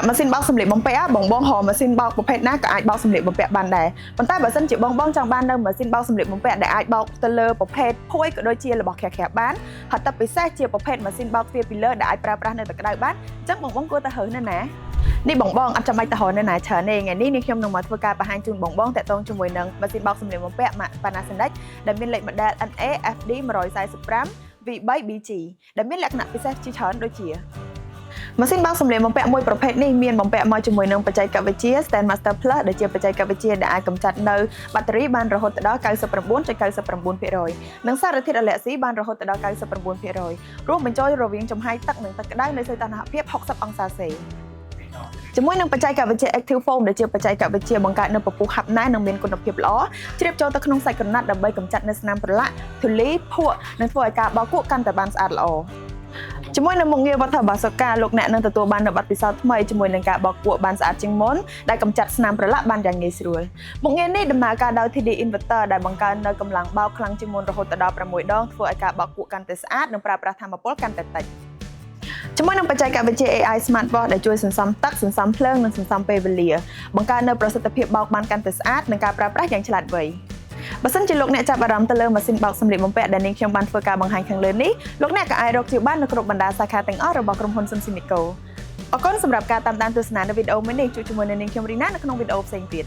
ម៉ាស៊ីនបោកសម្លៀកបំពាក់បងហៅម៉ាស៊ីនបោកប្រភេទណាក៏អាចបោកសម្លៀកបំពាក់បានដែរប៉ុន្តែបើសិនជាបងចង់បាននៅម៉ាស៊ីនបោកសម្លៀកបំពាក់ដែលអាចបោកទៅលើប្រភេទភួយក៏ដូចជារបស់ក្រាស់បានហើយតែពិសេសជាប្រភេទម៉ាស៊ីនបោកទ្វារពីលើដែលអាចប្រើប្រាស់នៅទឹកក្តៅបានអញ្ចឹងបងគួរតែរើសនៅណានេះបងអត់ចាំបាច់ទៅរកនៅណាច្រើនទេថ្ងៃនេះនាងខ្ញុំនឹងមកធ្វើការបង្ហាញជូនបងតាក់ទងជាមួយនឹងម៉ាស៊ីនបោកសម្លៀកបំពាក់ Panasonic ដែលមានលេខ model NA-FD 145 V3 BG ដែលមានលក្ខណៈពិសេសជាច្រើនដូចជាម៉ាស៊ីនបោកសម្លៀកបំពាក់មួយប្រភេទនេះមានបំពាក់មកជាមួយនឹងបច្ចេកវិទ្យា Stand Master Plus ដែលជាបច្ចេកវិទ្យាដែលអាចកម្ចាត់នៅបាក់តេរីបានរហូតដល់ 99.99% និងសារធាតុអាឡែស៊ីបានរហូតដល់ 99% រួមបញ្ចូលរវាងចំហាយទឹកនិងទឹកក្តៅនៅសីតុណ្ហភាព 60 អង្សាសេជាមួយនឹងបច្ចេកវិទ្យា Active Foam ដែលជាបច្ចេកវិទ្យាបង្កើតនូវពពុះហាប់ណែននិងមានគុណភាពល្អជ្រាបចូលទៅក្នុងសាច់ក្រណាត់ដើម្បីកម្ចាត់នូវស្នាមប្រឡាក់ធូលីភក់និងធ្វើឲ្យការបោកគក់កាន់តែបានស្អាតល្អជាមួយនឹងមុខងារវត្ថុបាសុកាលោកអ្នកនឹងទទួលបាននូវបទពិសោធន៍ថ្មីជាមួយនឹងការបោកគក់បានស្អាតជាងមុនដែលកម្ចាត់ស្នាមប្រឡាក់បានយ៉ាងងាយស្រួលមុខងារនេះដំណើរការដោយ TD Inverter ដែលបង្កើននូវកម្លាំងបោកខ្លាំងជាងមុនរហូតដល់ 6 ដងធ្វើឲ្យការបោកគក់កាន់តែស្អាតនិងប្រើប្រាស់ថាមពលកាន់តែតិចជាមួយនឹងបច្ចេកវិទ្យា AI Smart Wash ដែលជួយសន្សំទឹកសន្សំភ្លើងនិងសន្សំពេលវេលាបង្កើននូវប្រសិទ្ធភាពបោកបានកាន់តែស្អាតនិងការប្រើប្រាស់យ៉ាងឆ្លាតវៃបើសិនជាលោកអ្នកចាប់អារម្មណ៍ទៅលើម៉ាស៊ីនបោកសម្លៀកបំពាក់ដែលនាងខ្ញុំបានធ្វើការបង្ហាញខាងលើនេះលោកអ្នកក៏អាចរកជាបាននៅគ្រប់បណ្ដាសាខាទាំងអស់របស់ក្រុមហ៊ុន Simsimico អរគុណសម្រាប់ការតាមដានទស្សនានៅវីដេអូមួយនេះជួបជាមួយនឹងនាងខ្ញុំរីណានៅក្នុងវីដេអូផ្សេងទៀត